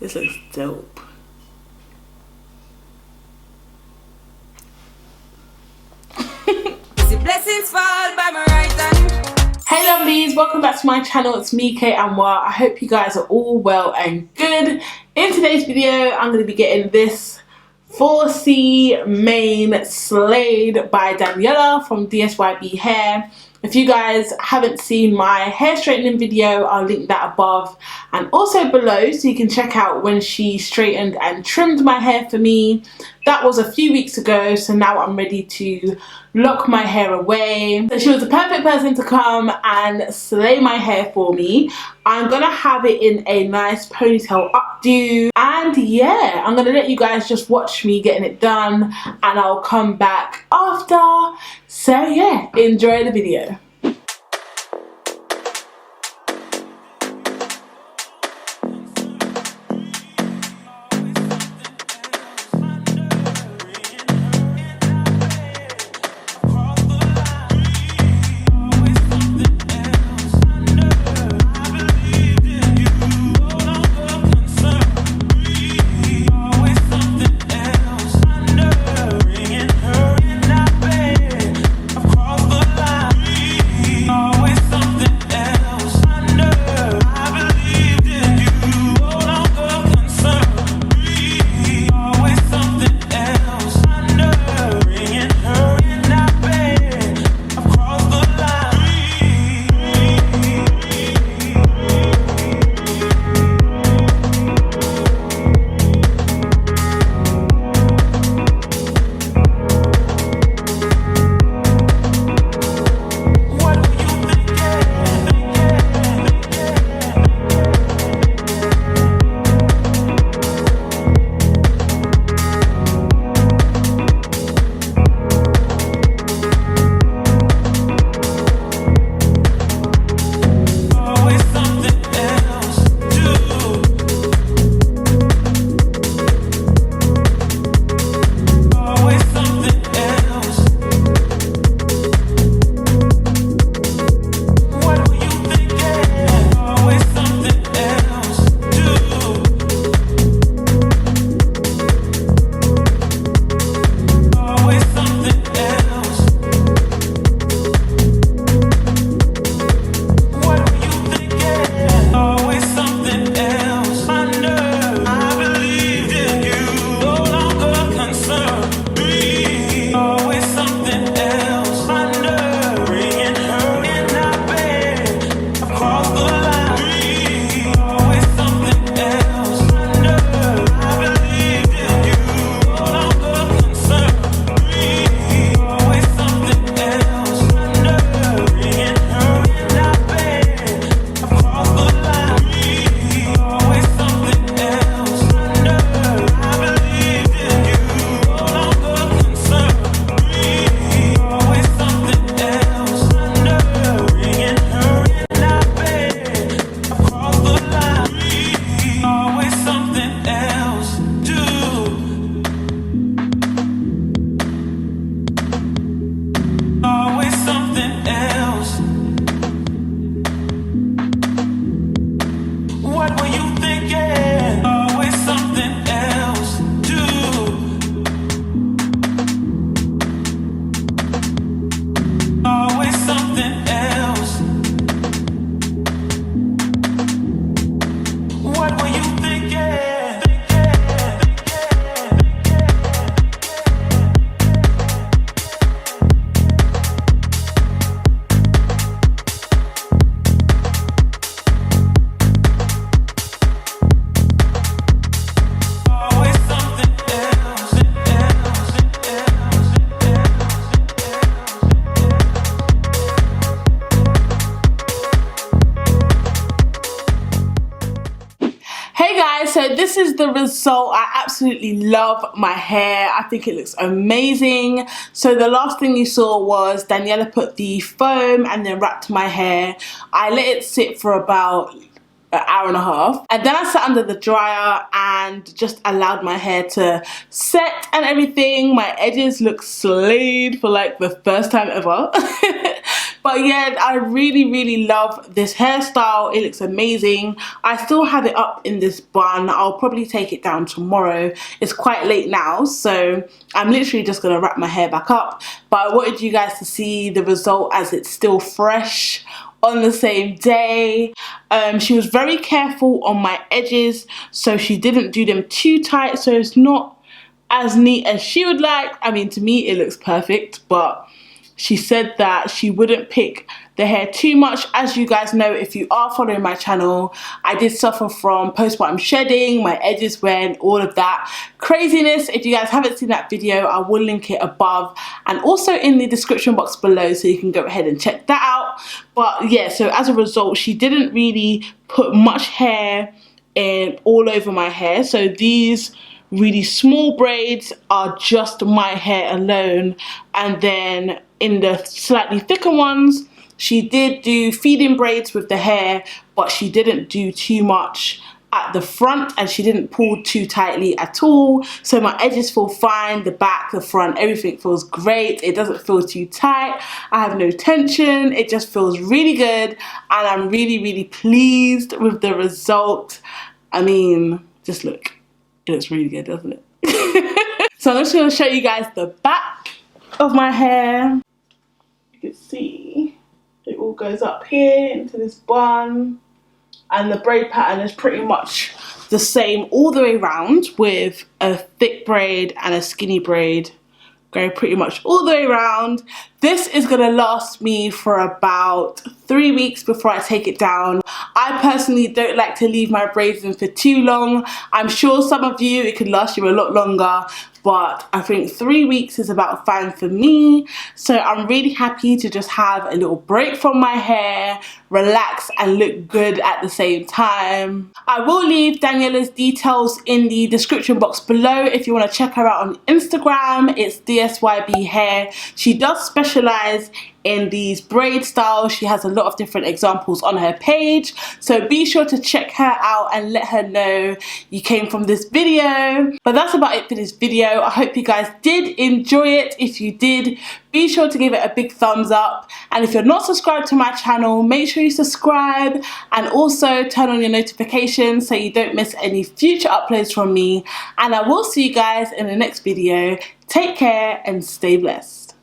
This looks dope. Blessings fall by my right hand. Hey lovelies, welcome back to my channel. It's me, Amoah. I hope you guys are all well and good. In today's video, I'm going to be getting this 4C mane slayed by Daniella from DSYBHAIR. If you guys haven't seen my hair straightening video, I'll link that above and also below so you can check out when she straightened and trimmed my hair for me. That was a few weeks ago, so now I'm ready to lock my hair away. So she was the perfect person to come and slay my hair for me. I'm gonna have it in a nice ponytail updo, and yeah, I'm gonna let you guys just watch me getting it done and I'll come back after. So yeah, enjoy the video. So this is the result. I absolutely love my hair. I think it looks amazing. So the last thing you saw was Daniella put the foam and then wrapped my hair. I let it sit for about an hour and a half, and then I sat under the dryer and just allowed my hair to set and everything. My edges look slayed for like the first time ever. But yeah, I really love this hairstyle. It looks amazing. I still have it up in this bun. I'll probably take it down tomorrow. It's quite late now, so I'm literally just gonna wrap my hair back up. But I wanted you guys to see the result as it's still fresh on the same day. She was very careful on my edges, so she didn't do them too tight, so it's not as neat as she would like. I mean, to me it looks perfect, but she said that she wouldn't pick the hair too much. As you guys know, if you are following my channel, I did suffer from postpartum shedding. My edges went, all of that craziness. If you guys haven't seen that video, I will link it above and also in the description box below, so you can go ahead and check that out. But yeah, so as a result, she didn't really put much hair in all over my hair. So these really small braids are just my hair alone, and then in the slightly thicker ones, she did do feeding braids with the hair, but she didn't do too much at the front, and she didn't pull too tightly at all. So my edges feel fine, the back, the front, everything feels great. It doesn't feel too tight. I have no tension. It just feels really good, and I'm really pleased with the result. I mean, just look. It looks really good, doesn't it? So I'm just going to show you guys the back of my hair. You can see it all goes up here into this bun, and the braid pattern is pretty much the same all the way around, with a thick braid and a skinny braid go pretty much all the way around. This is gonna last me for about 3 weeks before I take it down. I personally don't like to leave my braids in for too long. I'm sure some of you, it could last you a lot longer, but I think 3 weeks is about fine for me. So I'm really happy to just have a little break from my hair, relax and look good at the same time. I will leave Daniella's details in the description box below if you want to check her out on Instagram. It's DSYBHAIR. She does specialize in these braid styles. She has a lot of different examples on her page, so be sure to check her out and let her know you came from this video. But that's about it for this video. I hope you guys did enjoy it. If you did, be sure to give it a big thumbs up, and if you're not subscribed to my channel, make sure you subscribe and also turn on your notifications so you don't miss any future uploads from me. And I will see you guys in the next video. Take care and stay blessed.